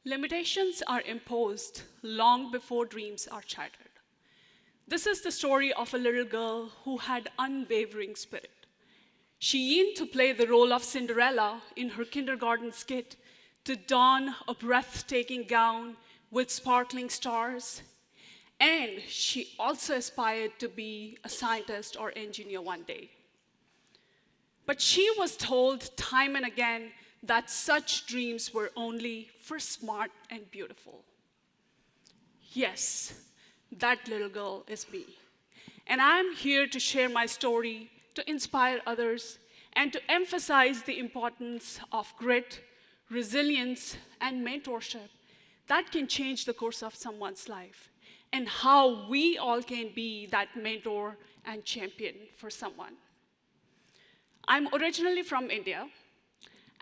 Limitations are imposed long before dreams are shattered. This is the story of a little girl who had unwavering spirit. She yearned to play the role of Cinderella in her kindergarten skit, to don a breathtaking gown with sparkling stars, and she also aspired to be a scientist or engineer one day. But she was told time and again that such dreams were only for smart and beautiful. Yes, that little girl is me. And I'm here to share my story, to inspire others, and to emphasize the importance of grit, resilience, and mentorship that can change the course of someone's life, and how we all can be that mentor and champion for someone. I'm originally from India.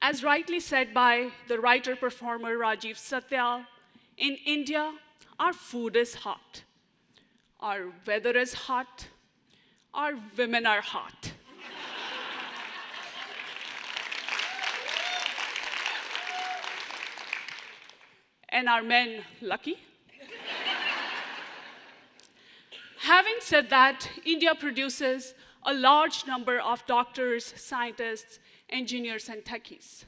As rightly said by the writer-performer Rajiv Satyal, in India, our food is hot, our weather is hot, our women are hot. And are men lucky? Having said that, India produces a large number of doctors, scientists, engineers, and techies.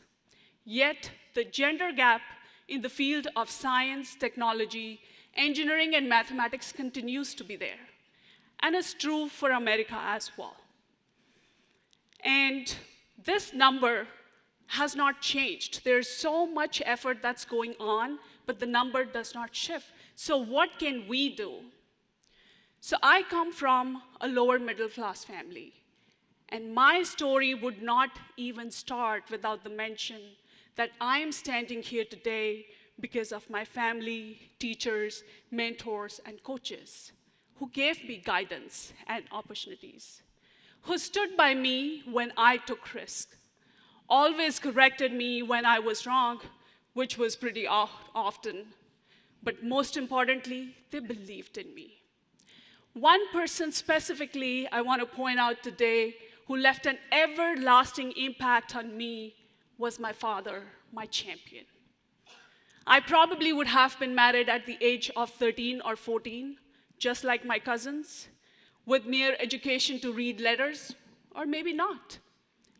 Yet, the gender gap in the field of science, technology, engineering, and mathematics continues to be there, and is true for America as well. And this number has not changed. There's so much effort that's going on, but the number does not shift. So what can we do? So I come from a lower middle class family. And my story would not even start without the mention that I am standing here today because of my family, teachers, mentors, and coaches who gave me guidance and opportunities, who stood by me when I took risks, always corrected me when I was wrong, which was pretty often, but most importantly, they believed in me. One person specifically I want to point out today who left an everlasting impact on me was my father, my champion. I probably would have been married at the age of 13 or 14, just like my cousins, with mere education to read letters, or maybe not,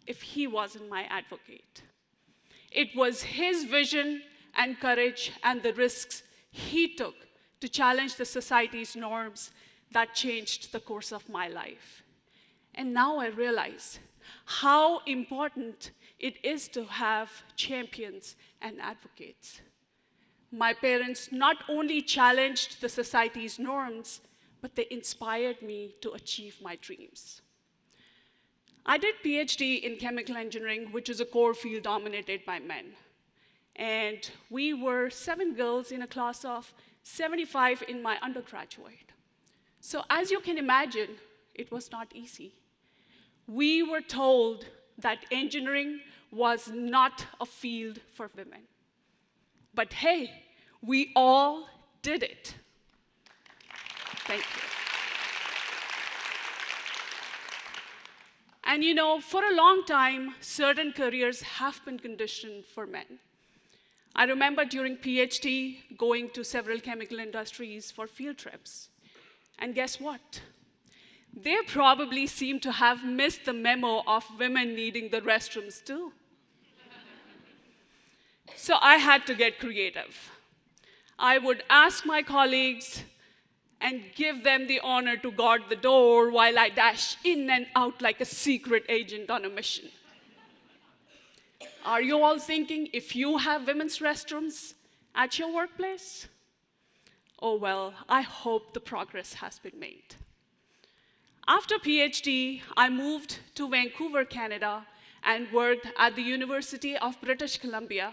if he wasn't my advocate. It was his vision and courage and the risks he took to challenge the society's norms that changed the course of my life. And now I realize how important it is to have champions and advocates. My parents not only challenged the society's norms, but they inspired me to achieve my dreams. I did PhD in chemical engineering, which is a core field dominated by men. And we were 7 girls in a class of 75 in my undergraduate. So as you can imagine, it was not easy. We were told that engineering was not a field for women. But hey, we all did it. Thank you. And you know, for a long time, certain careers have been conditioned for men. I remember during PhD going to several chemical industries for field trips. And guess what? They probably seem to have missed the memo of women needing the restrooms too. So I had to get creative. I would ask my colleagues and give them the honor to guard the door while I dash in and out like a secret agent on a mission. Are you all thinking if you have women's restrooms at your workplace? Oh well, I hope the progress has been made. After PhD, I moved to Vancouver, Canada, and worked at the University of British Columbia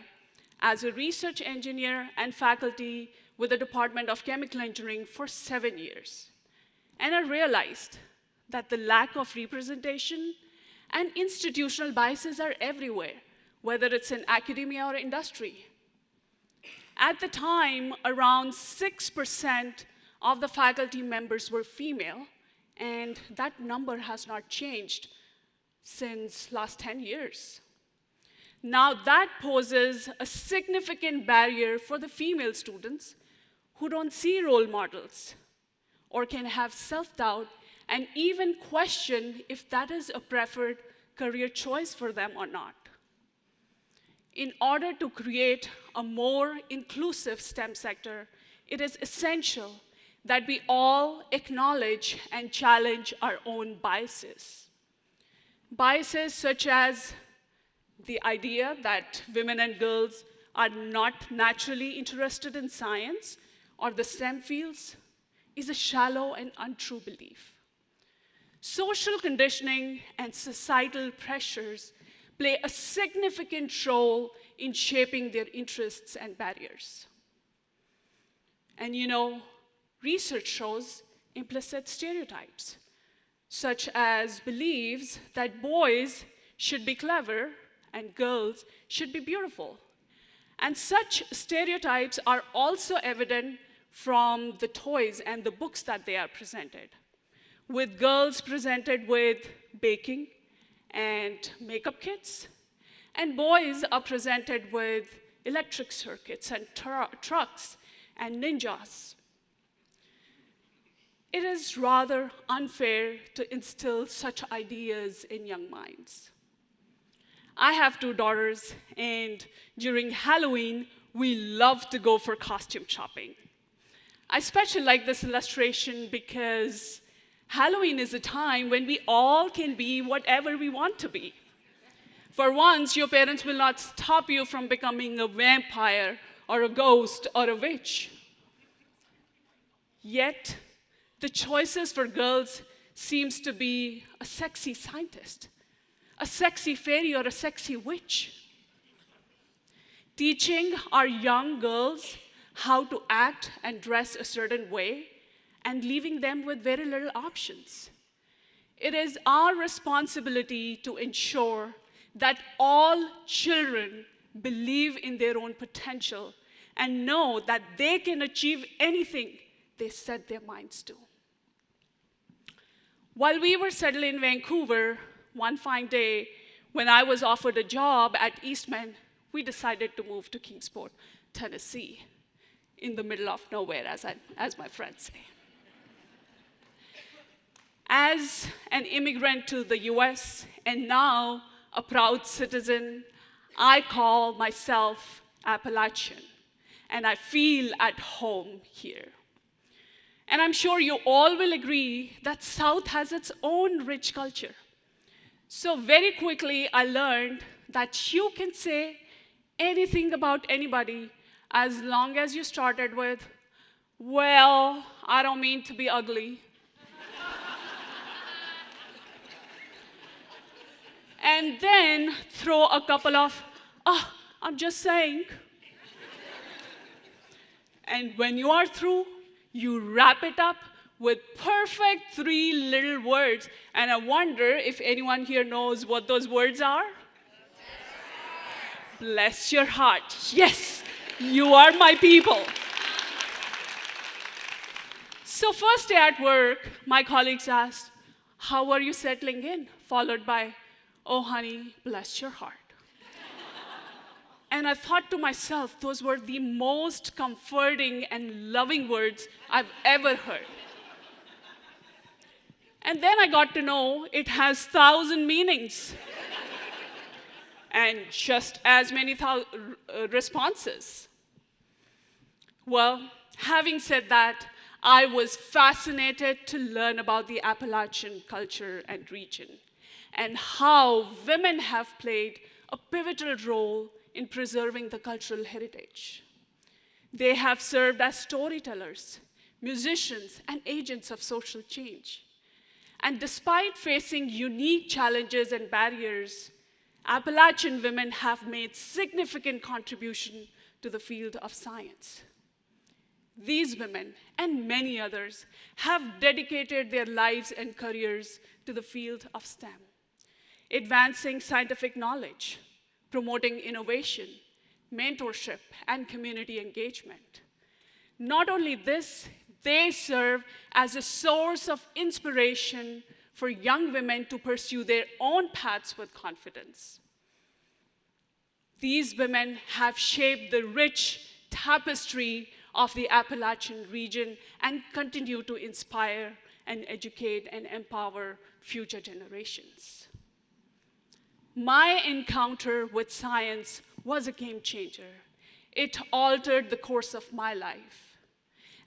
as a research engineer and faculty with the Department of Chemical Engineering for 7 years. And I realized that the lack of representation and institutional biases are everywhere, whether it's in academia or industry. At the time, around 6% of the faculty members were female, and that number has not changed since last 10 years. Now that poses a significant barrier for the female students who don't see role models or can have self-doubt and even question if that is a preferred career choice for them or not. In order to create a more inclusive STEM sector, it is essential that we all acknowledge and challenge our own biases. Biases such as the idea that women and girls are not naturally interested in science or the STEM fields is a shallow and untrue belief. Social conditioning and societal pressures play a significant role in shaping their interests and barriers. And research shows implicit stereotypes, such as beliefs that boys should be clever and girls should be beautiful. And such stereotypes are also evident from the toys and the books that they are presented, with girls presented with baking and makeup kits, and boys are presented with electric circuits and trucks and ninjas. It is rather unfair to instill such ideas in young minds. I have 2 daughters, and during Halloween, we love to go for costume shopping. I especially like this illustration because Halloween is a time when we all can be whatever we want to be. For once, your parents will not stop you from becoming a vampire or a ghost or a witch. Yet, the choices for girls seems to be a sexy scientist, a sexy fairy, or a sexy witch. Teaching our young girls how to act and dress a certain way and leaving them with very little options. It is our responsibility to ensure that all children believe in their own potential and know that they can achieve anything they set their minds to. While we were settled in Vancouver, one fine day, when I was offered a job at Eastman, we decided to move to Kingsport, Tennessee, in the middle of nowhere, as my friends say. As an immigrant to the US and now a proud citizen, I call myself Appalachian, and I feel at home here. And I'm sure you all will agree that South has its own rich culture. So very quickly, I learned that you can say anything about anybody as long as you started with, well, I don't mean to be ugly. And then throw a couple of, I'm just saying. And when you are through, you wrap it up with perfect 3 little words. And I wonder if anyone here knows what those words are? Bless your heart. Yes, you are my people. So first day at work, my colleagues asked, how are you settling in? Followed by, oh honey, bless your heart. And I thought to myself, those were the most comforting and loving words I've ever heard. And then I got to know it has 1,000 meanings and just as many responses. Well, having said that, I was fascinated to learn about the Appalachian culture and region and how women have played a pivotal role in preserving the cultural heritage. They have served as storytellers, musicians, and agents of social change. And despite facing unique challenges and barriers, Appalachian women have made significant contribution to the field of science. These women, and many others, have dedicated their lives and careers to the field of STEM, advancing scientific knowledge, promoting innovation, mentorship, and community engagement. Not only this, they serve as a source of inspiration for young women to pursue their own paths with confidence. These women have shaped the rich tapestry of the Appalachian region and continue to inspire and educate and empower future generations. My encounter with science was a game changer. It altered the course of my life.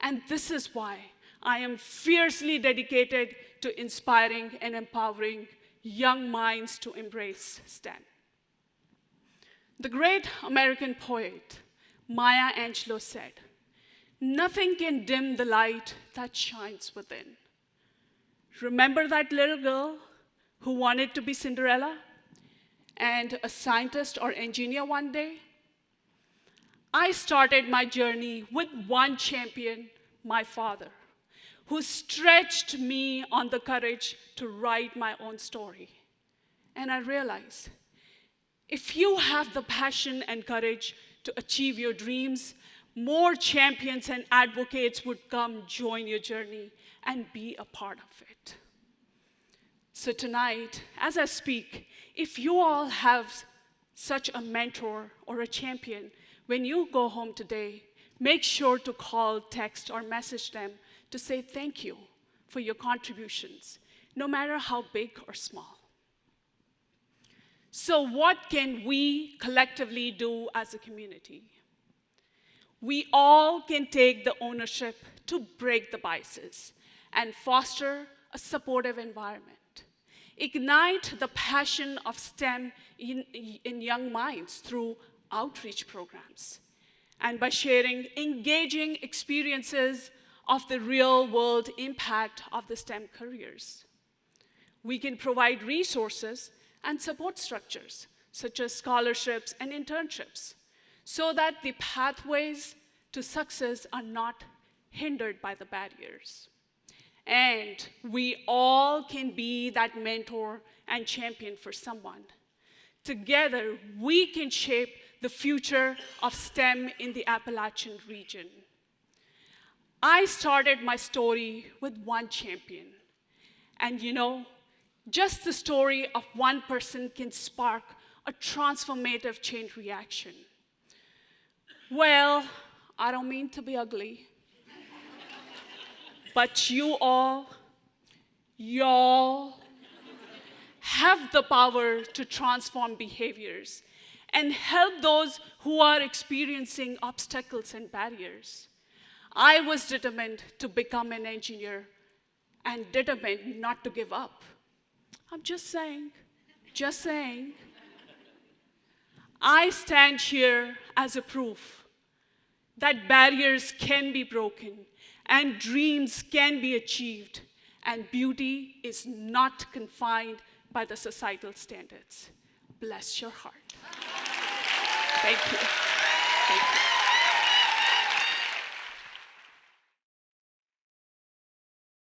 And this is why I am fiercely dedicated to inspiring and empowering young minds to embrace STEM. The great American poet Maya Angelou said, "Nothing can dim the light that shines within." Remember that little girl who wanted to be Cinderella and a scientist or engineer one day? I started my journey with one champion, my father, who stretched me on the courage to write my own story. And I realized, if you have the passion and courage to achieve your dreams, more champions and advocates would come join your journey and be a part of it. So tonight, as I speak, if you all have such a mentor or a champion, when you go home today, make sure to call, text, or message them to say thank you for your contributions, no matter how big or small. So what can we collectively do as a community? We all can take the ownership to break the biases and foster a supportive environment. Ignite the passion of STEM in young minds through outreach programs and by sharing engaging experiences of the real-world impact of the STEM careers. We can provide resources and support structures, such as scholarships and internships, so that the pathways to success are not hindered by the barriers. And we all can be that mentor and champion for someone. Together, we can shape the future of STEM in the Appalachian region. I started my story with one champion. And you know, just the story of one person can spark a transformative chain reaction. Well, I don't mean to be ugly, but y'all have the power to transform behaviors and help those who are experiencing obstacles and barriers. I was determined to become an engineer and determined not to give up. I'm just saying. I stand here as a proof that barriers can be broken and dreams can be achieved, and beauty is not confined by the societal standards. Bless your heart. Thank you. Thank you.